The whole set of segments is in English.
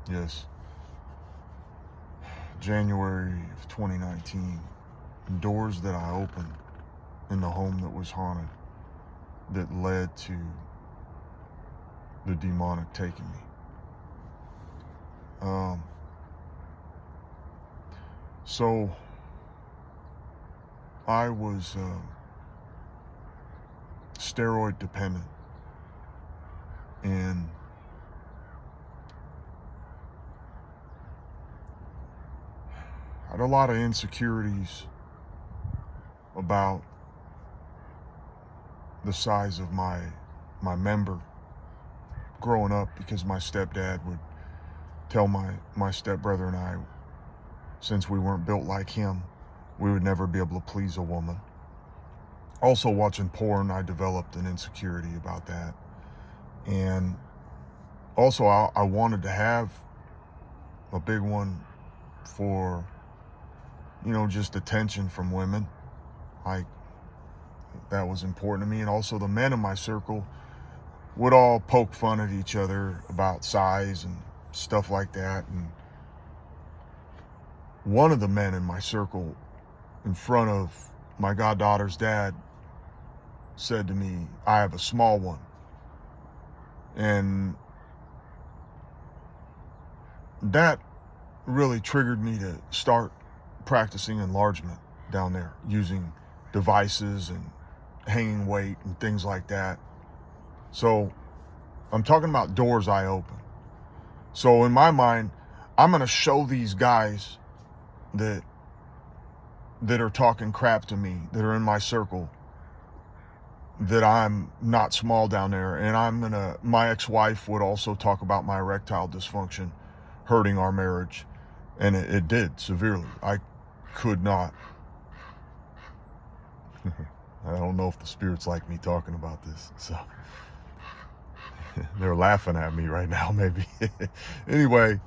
Yes. January of 2019. Doors that I opened in the home that was haunted that led to the demonic taking me. So I was steroid dependent, and I had a lot of insecurities about the size of my member growing up, because my stepdad would tell my stepbrother and I, since we weren't built like him, we would never be able to please a woman. Also, watching porn, I developed an insecurity about that. And also, I wanted to have a big one for, just attention from women. Like, that was important to me. And also, the men in my circle would all poke fun at each other about size and stuff like that. And one of the men in my circle, in front of my goddaughter's dad, said to me, "I have a small one." And that really triggered me to start practicing enlargement down there, using devices and hanging weight and things like that. So I'm talking about doors I open. So in my mind, I'm going to show these guys that are talking crap to me, that are in my circle, that I'm not small down there. And my ex-wife would also talk about my erectile dysfunction hurting our marriage. And it did severely. I could not. I don't know if the spirits like me talking about this. So they're laughing at me right now, maybe. Anyway,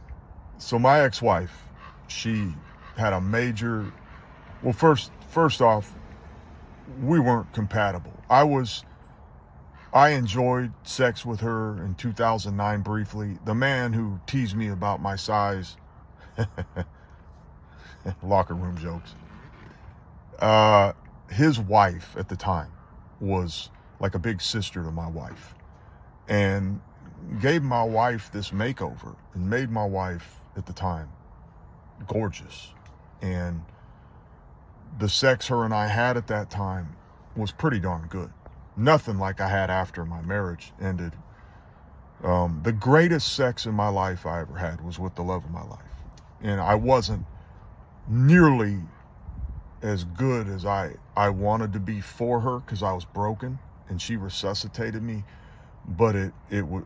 so my ex-wife, she had a major, well, first off, we weren't compatible. I enjoyed sex with her in 2009 briefly. The man who teased me about my size, locker room jokes, his wife at the time was like a big sister to my wife, and gave my wife this makeover and made my wife at the time gorgeous. And the sex her and I had at that time was pretty darn good. Nothing like I had after my marriage ended. The greatest sex in my life I ever had was with the love of my life. And I wasn't nearly as good as I wanted to be for her, because I was broken and she resuscitated me. But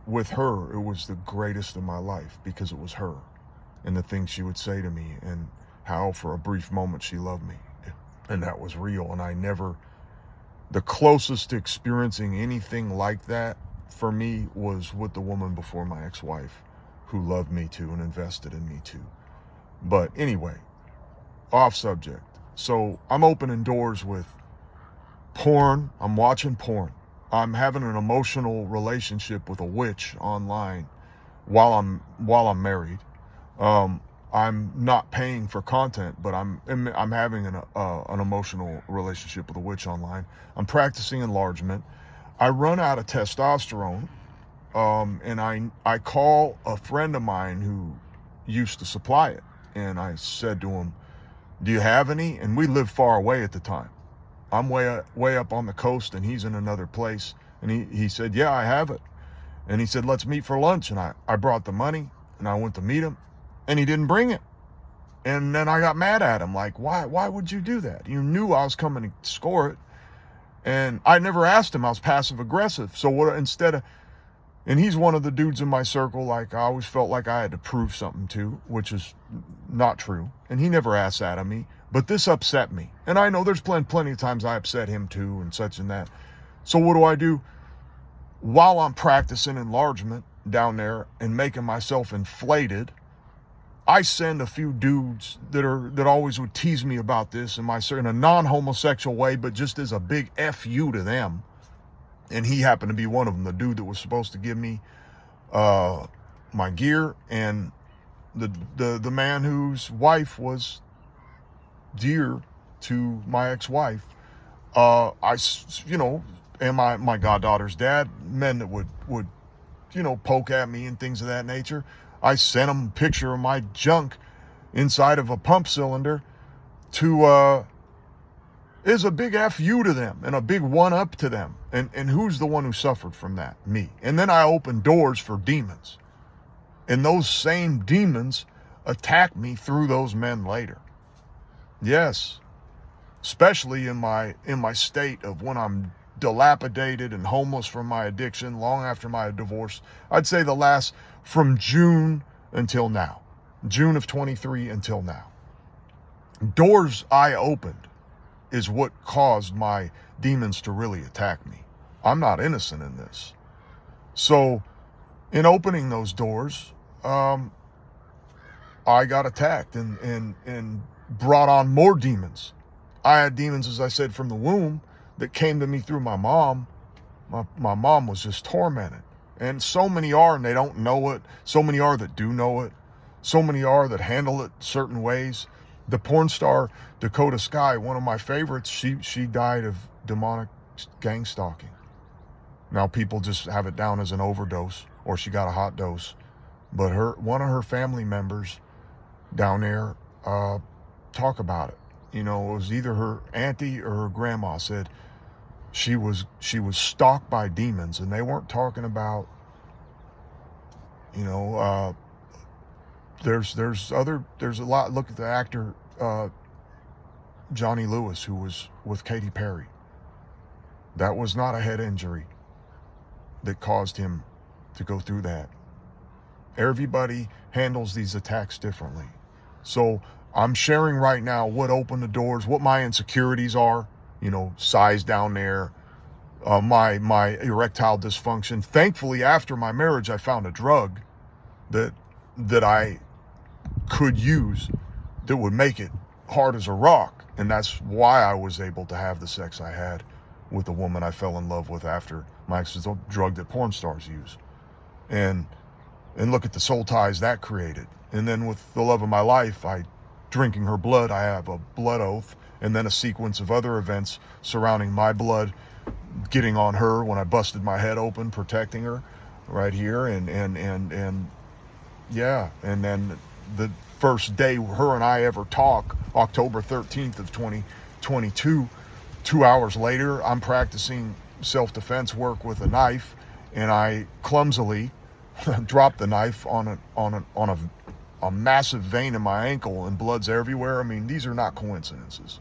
with her, it was the greatest of my life, because it was her and the things she would say to me, and how for a brief moment she loved me. And that was real. And the closest to experiencing anything like that for me was with the woman before my ex-wife, who loved me too and invested in me too. But anyway, off subject. So I'm opening doors with porn. I'm watching porn. I'm having an emotional relationship with a witch online while I'm married. I'm not paying for content, but I'm having an emotional relationship with a witch online. I'm practicing enlargement. I run out of testosterone, and I call a friend of mine who used to supply it, and I said to him, "Do you have any?" And we lived far away at the time. I'm way up on the coast, and he's in another place. And he said, "Yeah, I have it." And he said, "Let's meet for lunch." And I brought the money, and I went to meet him, and he didn't bring it. And then I got mad at him, like, why would you do that? You knew I was coming to score it. And I never asked him. I was passive aggressive. So and he's one of the dudes in my circle, like, I always felt like I had to prove something to, which is not true. And he never asked that of me. But this upset me. And I know there's plenty of times I upset him too, and such and that. So what do? While I'm practicing enlargement down there and making myself inflated, I send a few dudes that always would tease me about this in a non-homosexual way, but just as a big F you to them. And he happened to be one of them, the dude that was supposed to give me my gear. And the man whose wife was dear to my ex-wife, and my goddaughter's dad, men that would poke at me and things of that nature. I sent them a picture of my junk inside of a pump cylinder is a big F you to them and a big one up to them. And who's the one who suffered from that? Me. And then I opened doors for demons. And those same demons attack me through those men later. Yes. Especially in my state of when I'm dilapidated and homeless from my addiction long after my divorce. I'd say from June until now. June of 23 until now. Doors I opened is what caused my demons to really attack me. I'm not innocent in this. So in opening those doors, I got attacked and brought on more demons. I had demons, as I said, from the womb that came to me through my mom. My mom was just tormented. And so many are, and they don't know it. So many are that do know it. So many are that handle it certain ways. The porn star Dakota Sky, one of my favorites, she died of demonic gang stalking. Now people just have it down as an overdose, or she got a hot dose. But one of her family members down there talk about it. It was either her auntie or her grandma said she was stalked by demons, and they weren't talking about, there's a lot. Look at the actor Johnny Lewis, who was with Katy Perry. That was not a head injury that caused him to go through that. Everybody handles these attacks differently. So I'm sharing right now what opened the doors, what my insecurities are, size down there, my erectile dysfunction. Thankfully, after my marriage, I found a drug that I could use that would make it hard as a rock. And that's why I was able to have the sex I had with the woman I fell in love with after my ex, is a drug that porn stars use. And look at the soul ties that created. And then with the love of my life, drinking her blood, I have a blood oath, and then a sequence of other events surrounding my blood getting on her when I busted my head open, protecting her right here. And then the first day her and I ever talk, October 13th of 2022, 2 hours later, I'm practicing self-defense work with a knife, and I clumsily dropped the knife on a massive vein in my ankle, and blood's everywhere. I mean, these are not coincidences.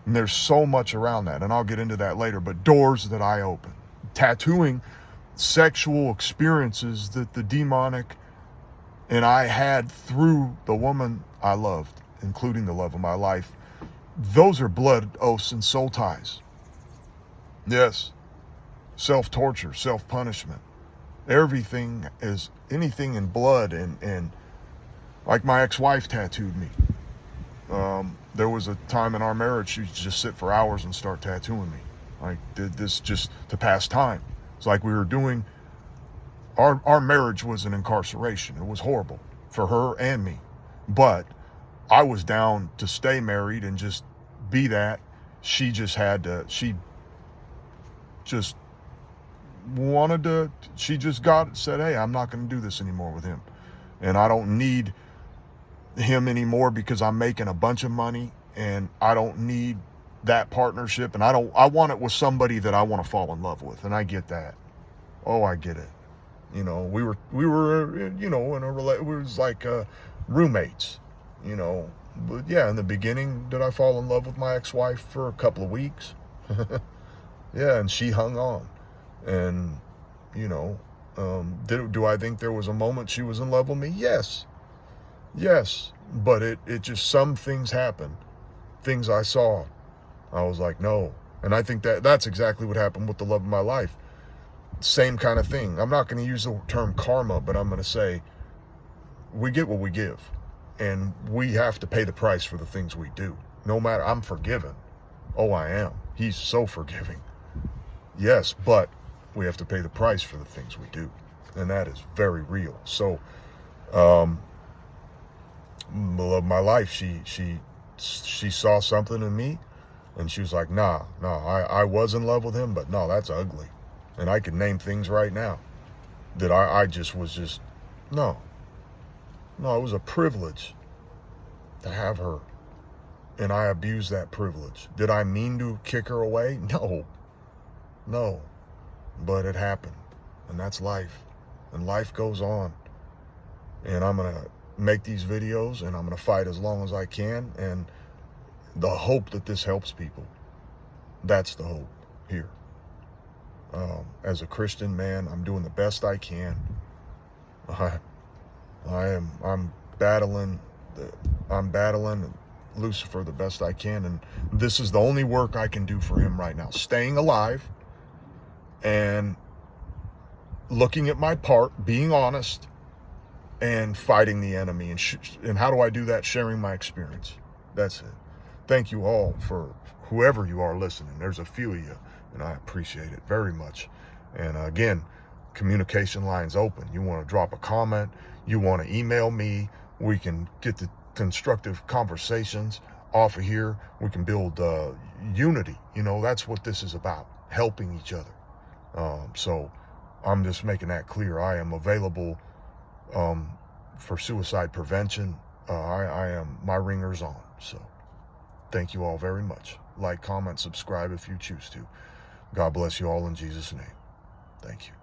And there's so much around that, and I'll get into that later. But doors that I open, tattooing sexual experiences that the demonic and I had through the woman I loved, including the love of my life. Those are blood oaths and soul ties. Yes. Self-torture, self-punishment. Everything is anything in blood, and like my ex-wife tattooed me. There was a time in our marriage she would just sit for hours and start tattooing me. I did this just to pass time. It's like we were doing, our marriage was an incarceration. It was horrible for her and me. But I was down to stay married and just be that. She just had to, she just said, hey, I'm not going to do this anymore with him. And I don't need him anymore because I'm making a bunch of money, and I don't need that partnership. And I want it with somebody that I want to fall in love with. And I get that. Oh, I get it. We were, in a we was like roommates, but yeah, in the beginning, did I fall in love with my ex-wife for a couple of weeks? Yeah. And she hung on, and, do I think there was a moment she was in love with me? Yes. But it just, some things happened, things I saw. I was like, no. And I think that's exactly what happened with the love of my life. Same kind of thing. I'm not going to use the term karma, but I'm going to say we get what we give, and we have to pay the price for the things we do. No matter, I'm forgiven. Oh, I am. He's so forgiving. Yes, but we have to pay the price for the things we do, and that is very real. So, of my life, she saw something in me, and she was like, nah, I was in love with him, but no, that's ugly. And I can name things right now that I just was just, no, it was a privilege to have her. And I abused that privilege. Did I mean to kick her away? No, but it happened, and that's life, and life goes on. And I'm gonna make these videos, and I'm gonna fight as long as I can, and the hope that this helps people. That's the hope here. As a Christian man, I'm doing the best I can. I'm battling Lucifer the best I can, and this is the only work I can do for him right now. Staying alive and looking at my part, being honest, and fighting the enemy. And how do I do that? Sharing my experience. That's it. Thank you all for whoever you are listening. There's a few of you, and I appreciate it very much. And again, communication lines open. You want to drop a comment, you want to email me, we can get the constructive conversations off of here. We can build unity. That's what this is about, helping each other. So I'm just making that clear. I am available for suicide prevention. My ringer's on. So thank you all very much. Like, comment, subscribe if you choose to. God bless you all in Jesus' name. Thank you.